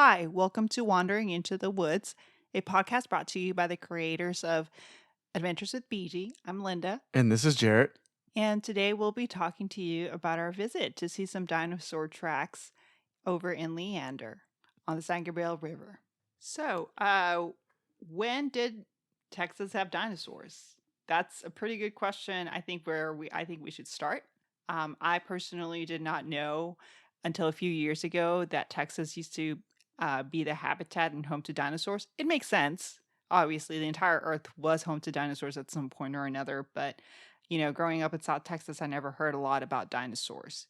Hi, welcome to Wandering into the Woods, a podcast brought to you by the creators of Adventures with BG. I'm Linda, And this is Jarrett. and today we'll be talking to you about our visit to see some dinosaur tracks over in Leander on the San Gabriel River. So, when did Texas have dinosaurs? That's a pretty good question. I think we should start. I personally did not know until a few years ago that Texas used to be the habitat and home to dinosaurs. It makes sense. Obviously, the entire Earth was home to dinosaurs at some point or another. But growing up in South Texas, I never heard a lot about dinosaurs.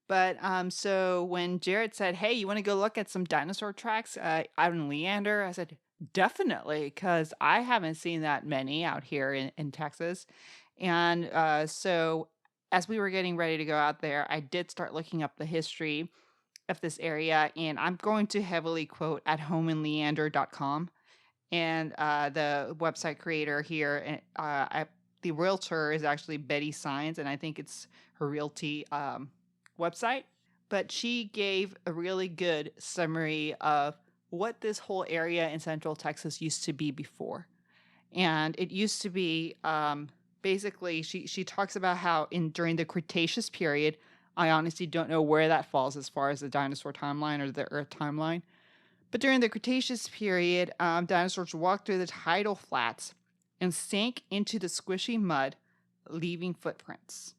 But so when Jared said, "Hey, you want to go look at some dinosaur tracks out in Leander?" I said, "Definitely," because I haven't seen that many out here in Texas. And so as we were getting ready to go out there, I did start looking up the history of this area, and I'm going to heavily quote at homeinleander.com. And the website creator here, the realtor is actually Betty Signs, and I think it's her realty website. But she gave a really good summary of what this whole area in Central Texas used to be before. And it used to be basically, she talks about how during the Cretaceous period, I honestly don't know where that falls as far as the dinosaur timeline or the Earth timeline. But during the Cretaceous period, dinosaurs walked through the tidal flats and sank into the squishy mud, leaving footprints.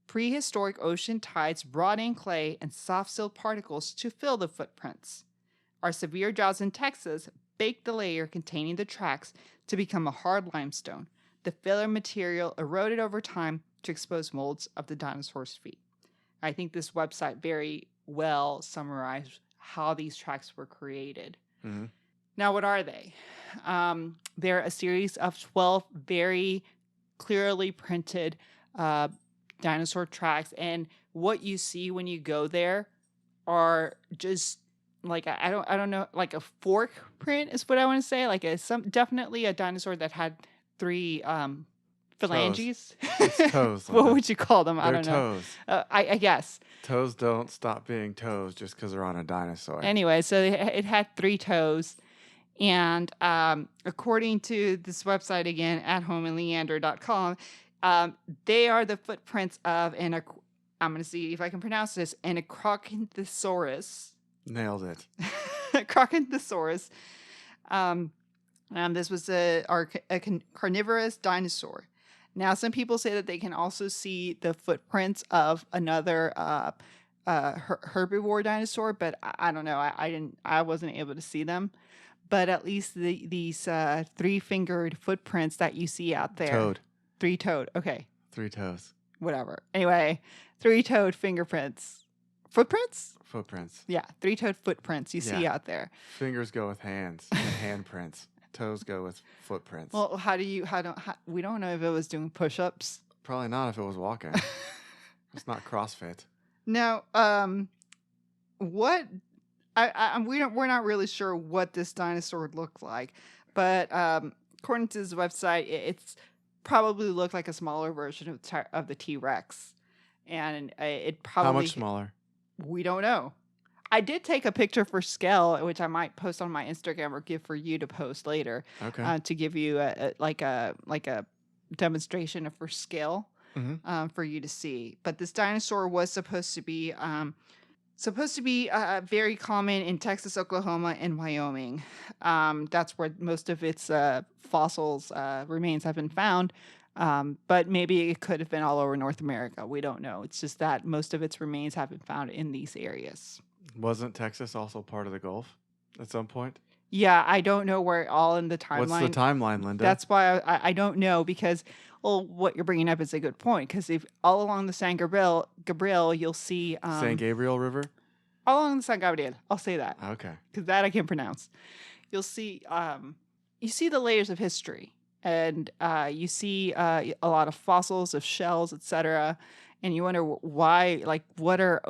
Prehistoric ocean tides brought in clay and soft silt particles to fill the footprints. Our severe droughts in Texas baked the layer containing the tracks to become a hard limestone. The filler material eroded over time to expose molds of the dinosaurs' feet. I think this website very well summarized how these tracks were created. Mm-hmm. Now, what are they? They're a series of 12 very clearly printed dinosaur tracks, and what you see when you go there are just like I don't know, like a fork print is what I want to say. Like definitely a dinosaur that had three phalanges. It's toes. What would you call them? I They're don't know. toes. I guess. Toes don't stop being toes just because they're on a dinosaur. Anyway, so it had three toes. And according to this website again, at homeinleander.com, they are the footprints of I'm going to see if I can pronounce this, Anacrocanthosaurus. Nailed it. Crocanthosaurus. This was a carnivorous dinosaur. Now, some people say that they can also see the footprints of another herbivore dinosaur, but I don't know. I wasn't able to see them. But at least these three-fingered footprints that you see out there. Toed. Three-toed. Okay. Three toes. Whatever. Anyway, three-toed fingerprints. Footprints? Footprints. Yeah, three-toed footprints you see out there. Fingers go with hands and handprints. Toes go with footprints. Well, we don't know if it was doing push-ups. Probably not if it was walking. It's not CrossFit. Now, what we're not really sure what this dinosaur looked like, but according to this website, it's probably looked like a smaller version of the T-Rex, and it probably how much smaller? We don't know. I did take a picture for scale, which I might post on my Instagram or give for you to post later. Okay. To give you a demonstration for scale, for you to see. But this dinosaur was supposed to be very common in Texas, Oklahoma, and Wyoming. That's where most of its fossils remains have been found. But maybe it could have been all over North America. We don't know. It's just that most of its remains have been found in these areas. Wasn't Texas also part of the Gulf at some point? Yeah, I don't know where all in the timeline. What's the timeline, Linda? That's why I don't know, because, well, what you're bringing up is a good point. Because if all along the San Gabriel, you'll see San Gabriel River. All along the San Gabriel, I'll say that. Okay. Because that I can pronounce. You'll see the layers of history, and you see a lot of fossils of shells, etc. And you wonder why, like, what are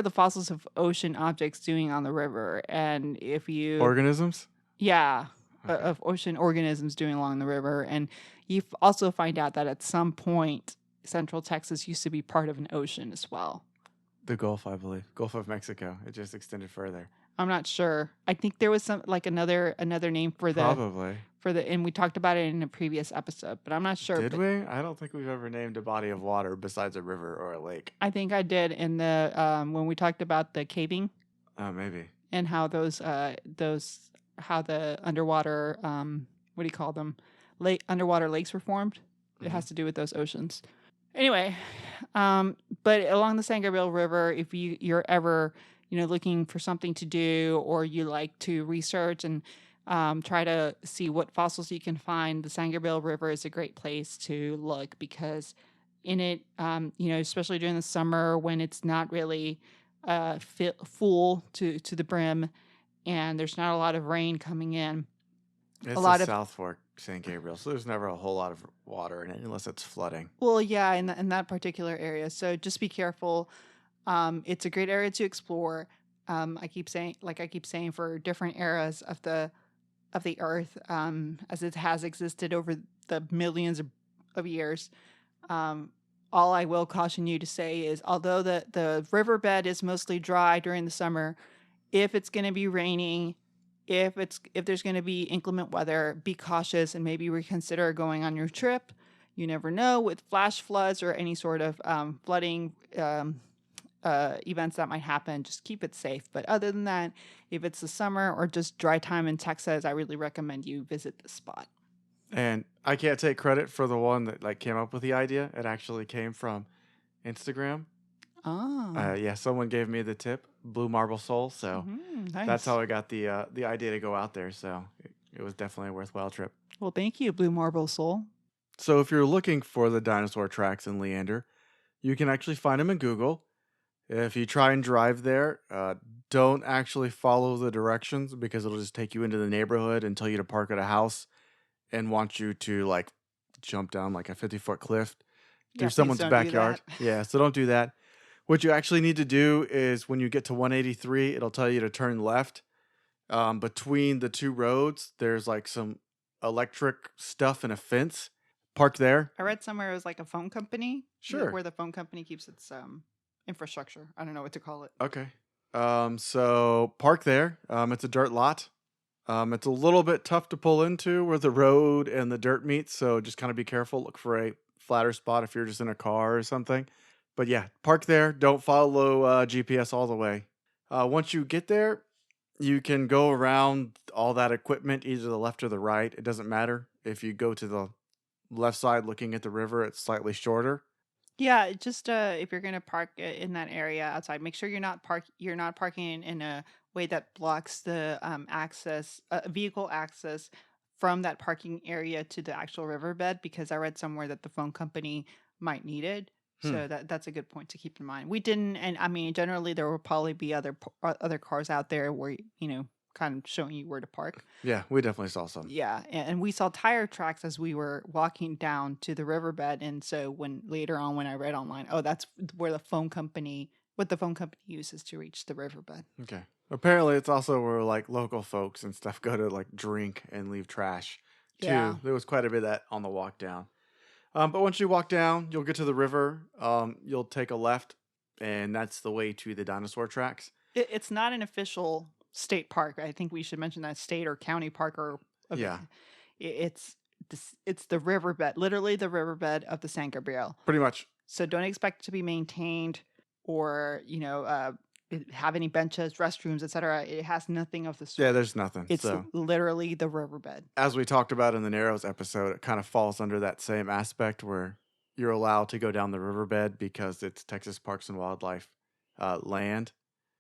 the fossils of ocean objects doing on the river? And if you organisms, yeah, okay. Of ocean organisms doing along the river, and you also find out that at some point Central Texas used to be part of an ocean as well. The Gulf, I believe. Gulf of Mexico. It just extended further. I'm not sure. I think there was some like another name for Probably. and we talked about it in a previous episode, but I'm not sure. Did But we? I don't think we've ever named a body of water besides a river or a lake. I think I did in the when we talked about the caving Oh, maybe. and how how the underwater what do you call them, underwater lakes were formed. It has to do with those oceans. Anyway, but along the San Gabriel River, if you're ever looking for something to do, or you like to research and try to see what fossils you can find, the San Gabriel River is a great place to look, because in it, especially during the summer when it's not really full to the brim, and there's not a lot of rain coming in. It's lot of South Fork, St. Gabriel, so there's never a whole lot of water in it unless it's flooding. Well, yeah, in that particular area. So just be careful. It's a great area to explore. I keep saying, for different eras of the earth, as it has existed over the millions of years. All I will caution you to say is, although the riverbed is mostly dry during the summer, if it's going to be raining, if there's going to be inclement weather, be cautious and maybe reconsider going on your trip. You never know with flash floods or any sort of flooding events that might happen. Just keep it safe. But other than that, if it's the summer or just dry time in Texas, I really recommend you visit this spot. And I can't take credit for the one that came up with the idea. It actually came from Instagram. Oh. Yeah, someone gave me the tip, Blue Marble Soul. So nice. that's how I got the idea to go out there. So it was definitely a worthwhile trip. Well, thank you, Blue Marble Soul. So if you're looking for the dinosaur tracks in Leander, you can actually find them in Google. If you try and drive there, don't actually follow the directions, because it'll just take you into the neighborhood and tell you to park at a house and want you to jump down like a 50-foot cliff through someone's backyard. Yeah, so don't do that. What you actually need to do is when you get to 183, it'll tell you to turn left. Between the two roads, there's some electric stuff and a fence. Park there. I read somewhere it was like a phone company. Sure. Where the phone company keeps its infrastructure. I don't know what to call it. Okay. So park there. It's a dirt lot. It's a little bit tough to pull into where the road and the dirt meet, so just kind of be careful. Look for a flatter spot if you're just in a car or something. But yeah, park there. Don't follow GPS all the way. Once you get there, you can go around all that equipment, either the left or the right. It doesn't matter. If you go to the left side looking at the river, it's slightly shorter. Yeah, just if you're gonna park in that area outside, make sure you're not parking in a way that blocks the vehicle access from that parking area to the actual riverbed, because I read somewhere that the phone company might need it. So that's a good point to keep in mind. We didn't, and I mean, generally there will probably be other cars out there where kind of showing you where to park. Yeah, we definitely saw some. Yeah, and we saw tire tracks as we were walking down to the riverbed, and so later on when I read online, that's where the phone company uses to reach the riverbed. Okay. Apparently, it's also where local folks and stuff go to drink and leave trash too. Yeah. There was quite a bit of that on the walk down. But once you walk down, you'll get to the river. You'll take a left, and that's the way to the dinosaur tracks. It's not an official state park. I think we should mention that state or county park yeah. It's the riverbed, literally the riverbed of the San Gabriel. Pretty much. So don't expect it to be maintained or have any benches, restrooms, etc. It has nothing of the sort. Yeah, there's nothing. It's literally the riverbed. As we talked about in the Narrows episode, it kind of falls under that same aspect where you're allowed to go down the riverbed because it's Texas Parks and Wildlife land.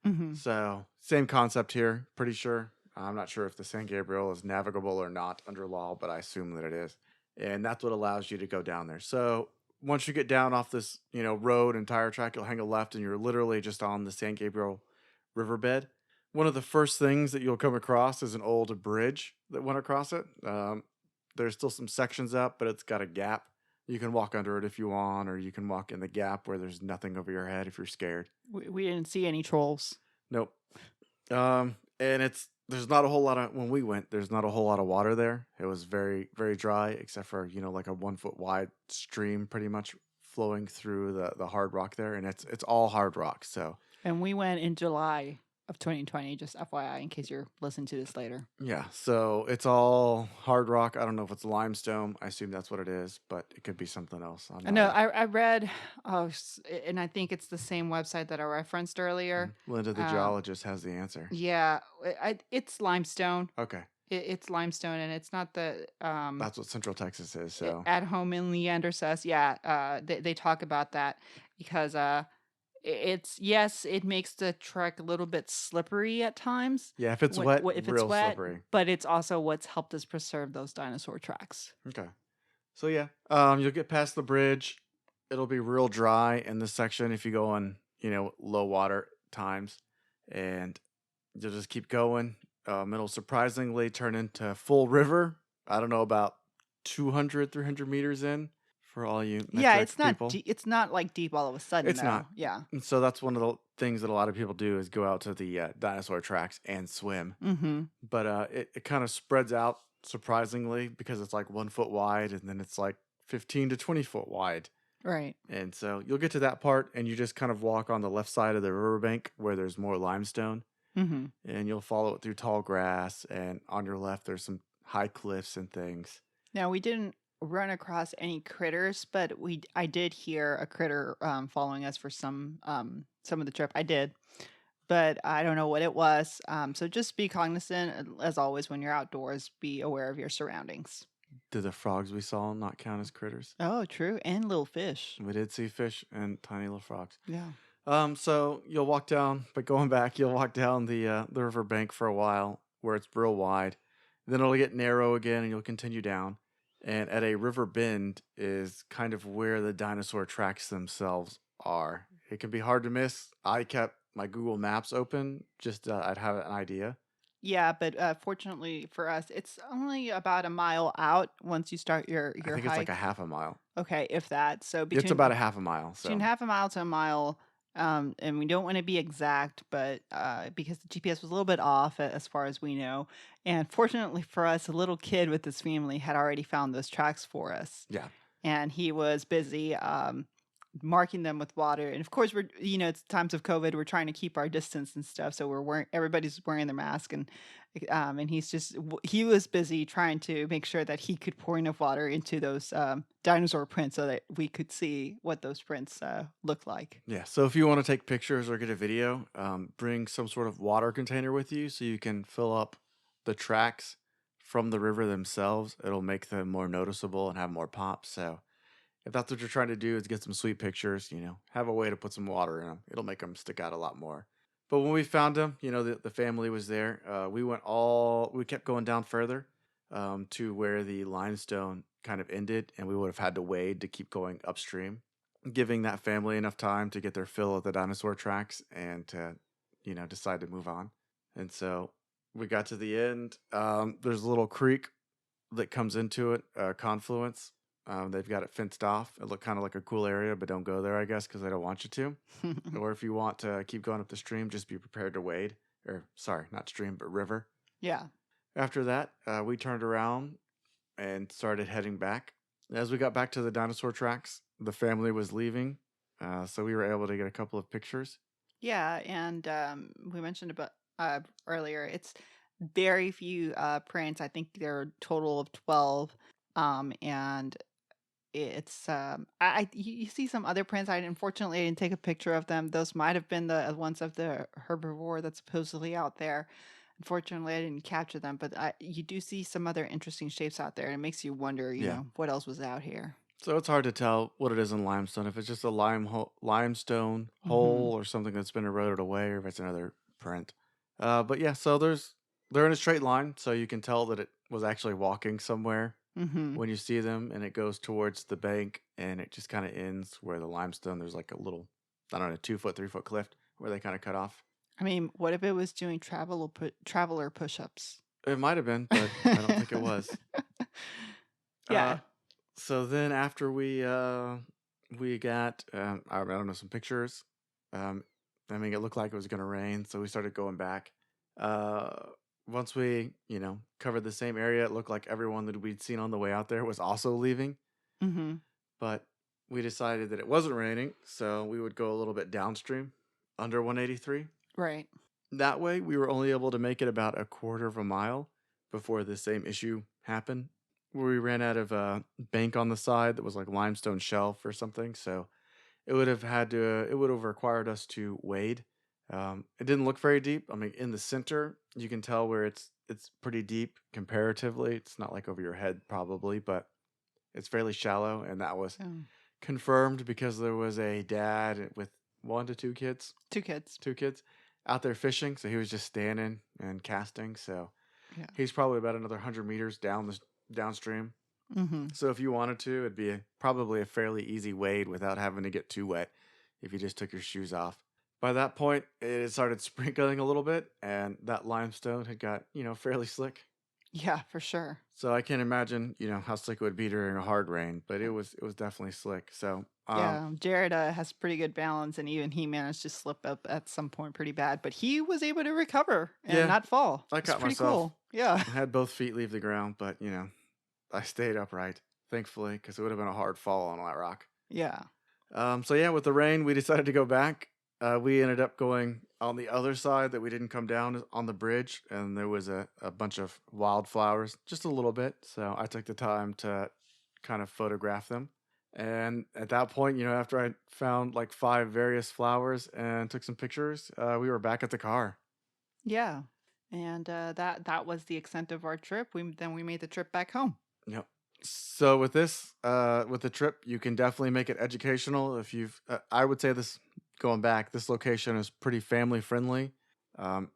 Mm-hmm. So same concept here, pretty sure. I'm not sure if the San Gabriel is navigable or not under law, but I assume that it is. And that's what allows you to go down there. So once you get down off this, road and tire track, you'll hang a left and you're literally just on the San Gabriel riverbed. One of the first things that you'll come across is an old bridge that went across it. There's still some sections up, but it's got a gap. You can walk under it if you want, or you can walk in the gap where there's nothing over your head if you're scared. We didn't see any trolls. Nope. And there's not a whole lot of, when we went, there's not a whole lot of water there. It was very, very dry, except for, like a 1 foot wide stream pretty much flowing through the hard rock there, and it's all hard rock. So And we went in July of 2020, just FYI, in case you're listening to this later. yeah, so it's all hard rock. I don't know if it's limestone. I assume that's what it is, but it could be something else. I'm I not know a I read, and I think it's the same website that I referenced earlier. Linda the Um, geologist has the answer. yeah, it's limestone. Okay, It's limestone, and it's not the that's what Central Texas is. So at home in Leander says. Yeah, they talk about that because it's yes, it makes the trek a little bit slippery at times yeah, if it's wet, if it's real wet, slippery. but it's also what's helped us preserve those dinosaur tracks. Okay, so yeah, you'll get past the bridge. It'll be real dry in this section if you go on, low water times, and you'll just keep going. It'll surprisingly turn into full river. I don't know, about 200, 300 meters in for all you Yeah, metric people. it's not like deep all of a sudden It's though. not. Yeah. And so that's one of the things that a lot of people do is go out to the dinosaur tracks and swim. Mm-hmm. But it kind of spreads out surprisingly because it's like 1 foot wide and then it's like 15 to 20 foot wide. Right. And so you'll get to that part and you just kind of walk on the left side of the riverbank where there's more limestone. Mm-hmm. And you'll follow it through tall grass. And on your left, there's some high cliffs and things. Now we didn't run across any critters, but I did hear a critter following us for some of the trip. I did, but I don't know what it was. So just be cognizant, as always, when you're outdoors. Be aware of your surroundings. Do the frogs we saw not count as critters? Oh, true, and little fish. We did see fish and tiny little frogs. Yeah. So you'll walk down, but going back, you'll walk down the river bank for a while where it's real wide. Then it'll get narrow again, and you'll continue down. And at a river bend is kind of where the dinosaur tracks themselves are. It can be hard to miss. I kept my Google Maps open, just I'd have an idea. Yeah, but fortunately for us, it's only about a mile out once you start your I think it's like hike. a half a mile. Okay, if that. So It's about a half a mile. between So half a mile to a mile, and we don't want to be exact, but because the GPS was a little bit off as far as we know, and fortunately for us, a little kid with his family had already found those tracks for us, yeah, and he was busy marking them with water. And of course, it's times of COVID, we're trying to keep our distance and stuff, so everybody's wearing their mask, and he was busy trying to make sure that he could pour enough water into those dinosaur prints so that we could see what those prints look like. yeah. So if you want to take pictures or get a video, bring some sort of water container with you so you can fill up the tracks from the river themselves. It'll make them more noticeable and have more pop. So if that's what you're trying to do, is get some sweet pictures, have a way to put some water in them. It'll make them stick out a lot more. But when we found them, the family was there. We kept going down further to where the limestone kind of ended, and we would have had to wade to keep going upstream, giving that family enough time to get their fill of the dinosaur tracks and to, decide to move on. And so we got to the end. There's a little creek that comes into it, confluence. They've got it fenced off. It looked kind of like a cool area, but don't go there, I guess, because they don't want you to. Or if you want to keep going up the stream, just be prepared to wade. Or, sorry, not stream, but river. Yeah. After that, we turned around and started heading back. As we got back to the dinosaur tracks, the family was leaving, so we were able to get a couple of pictures. Yeah, and we mentioned about earlier, it's very few prints. I think there are a total of 12, and it's you see some other prints. Unfortunately I didn't take a picture of them. Those might have been the ones of the herbivore that's supposedly out there. Unfortunately, I didn't capture them, but you do see some other interesting shapes out there, and it makes you wonder, Yeah. what else was out here. So it's hard to tell what it is in limestone. If it's just a limestone Mm-hmm. hole or something that's been eroded away, or if it's another print. But yeah, so they're in a straight line, so you can tell that it was actually walking somewhere Mm-hmm. when you see them, and it goes towards the bank, and it just kind of ends where the limestone. There's like a little, I don't know, 2 foot, 3 foot cliff where they kind of cut off. I mean, what if it was doing traveler push-ups? It might have been, but I don't think it was. Yeah. So then after we got I don't know, some pictures. I mean, it looked like it was gonna rain, so we started going back. Once we covered the same area, it looked like everyone that we'd seen on the way out there was also leaving. Mm-hmm. But we decided that it wasn't raining, so we would go a little bit downstream, under 183. Right. That way, we were only able to make it about a quarter of a mile before the same issue happened, where we ran out of a bank on the side that was like limestone shelf or something. So it would have required us to wade. It didn't look very deep. I mean, in the center, you can tell where it's pretty deep comparatively. It's not like over your head probably, but it's fairly shallow, and that was Oh. confirmed because there was a dad with 1 to 2 kids, 2 kids. 2 kids out there fishing. So he was just standing and casting. So Yeah. he's probably about another 100 meters downstream. Mm-hmm. So if you wanted to, it'd be probably a fairly easy wade without having to get too wet if you just took your shoes off. By that point, it had started sprinkling a little bit, and that limestone had got, fairly slick. Yeah, for sure. So I can't imagine, how slick it would be during a hard rain, but it was definitely slick. So Yeah, Jared has pretty good balance, and even he managed to slip up at some point pretty bad, but he was able to recover and Yeah, not fall. I It's caught pretty myself. cool. Yeah. I had both feet leave the ground, but I stayed upright, thankfully, because it would have been a hard fall on that rock. Yeah. So yeah, with the rain, we decided to go back. We ended up going on the other side that we didn't come down on the bridge, and there was a bunch of wildflowers, just a little bit. So I took the time to kind of photograph them. And at that point, after I found like 5 various flowers and took some pictures, we were back at the car. Yeah. And that was the extent of our trip. Then we made the trip back home. Yep. So with this, with the trip, you can definitely make it educational. If you've, I would say this going back, this location is pretty family friendly.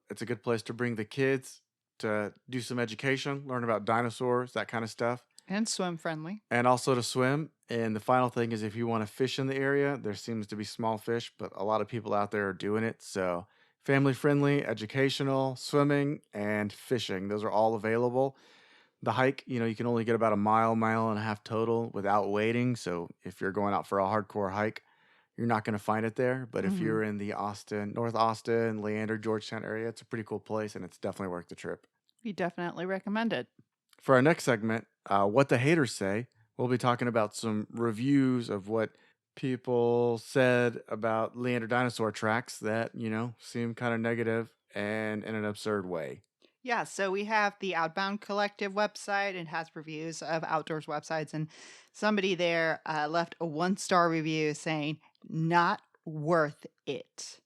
It's a good place to bring the kids to do some education, learn about dinosaurs, that kind of stuff, And swim friendly. and also to swim. And the final thing is, if you want to fish in the area, there seems to be small fish, but a lot of people out there are doing it. So family friendly, educational, swimming, and fishing, those are all available. The hike, you can only get about a mile and a half total without waiting. So if you're going out for a hardcore hike, you're not going to find it there. But if Mhm. you're in the North Austin, Leander, Georgetown area, it's a pretty cool place, and it's definitely worth the trip. We definitely recommend it. For our next segment, What the Haters Say, we'll be talking about some reviews of what people said about Leander dinosaur tracks that, seem kind of negative and in an absurd way. Yeah, so we have the Outbound Collective website. It has reviews of outdoors websites, and somebody there left a 1-star review saying, "Not worth it."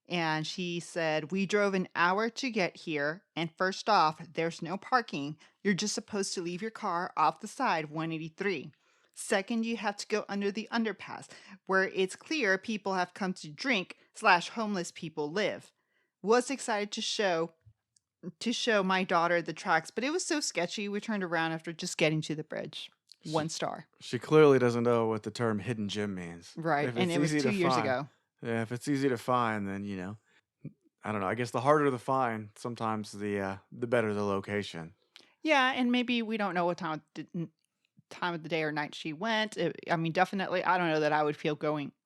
And she said, "We drove an hour to get here, and first off, there's no parking. You're just supposed to leave your car off the side of 183. Second, you have to go under the underpass, where it's clear people have come to drink / homeless people live. Was excited to show my daughter the tracks, but it was so sketchy we turned around after just getting to the bridge." 1 star. She clearly doesn't know what the term hidden gem means. Right. If And it's it was easy 2 to years find, ago. yeah, if it's easy to find, then I don't know. I guess the harder the find, sometimes the better the location. Yeah, and maybe we don't know what time of the day or night she went. I mean, definitely, I don't know that I would feel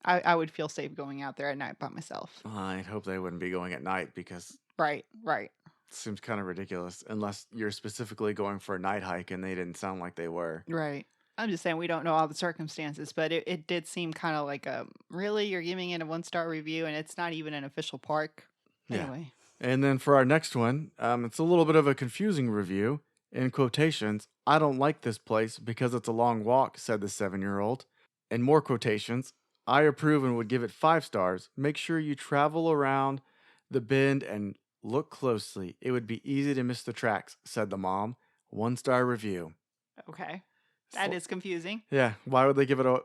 I would feel safe going out there at night by myself. I'd hope they wouldn't be going at night because Right. it seems kind of ridiculous unless you're specifically going for a night hike and they didn't sound like they were. Right. I'm just saying we don't know all the circumstances, but it did seem kind of like really, you're giving it a 1-star review and it's not even an official park. Yeah. Anyway. And then for our next one, it's a little bit of a confusing review. In quotations, "I don't like this place because it's a long walk," said the 7-year-old. In more quotations, "I approve and would give it 5 stars. Make sure you travel around the bend and look closely. It would be easy to miss the tracks," said the mom. 1-star review. Okay. That So- is confusing. Yeah, why would they give it a,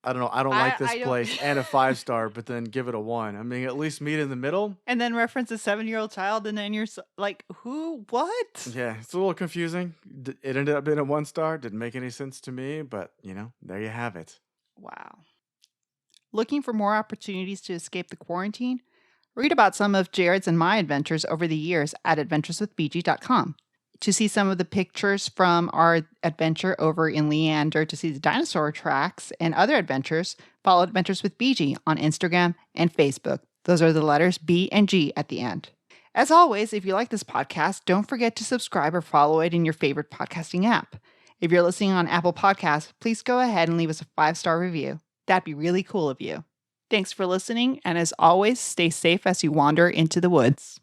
I don't know, I don't like this I don't- place and a 5-star, but then give it a 1? I mean, at least meet in the middle. And then reference a 7-year-old child, and then you're like, who? What? Yeah, it's a little confusing. It ended up being a 1-star. Didn't make any sense to me, but there you have it. Wow. Looking for more opportunities to escape the quarantine? Read about some of Jared's and my adventures over the years at adventureswithbg.com. To see some of the pictures from our adventure over in Leander, to see the dinosaur tracks and other adventures, follow Adventures with BG on Instagram and Facebook. Those are the letters B and G at the end. As always, if you like this podcast, don't forget to subscribe or follow it in your favorite podcasting app. If you're listening on Apple Podcasts, please go ahead and leave us a 5-star review. That'd be really cool of you. Thanks for listening, and as always, stay safe as you wander into the woods.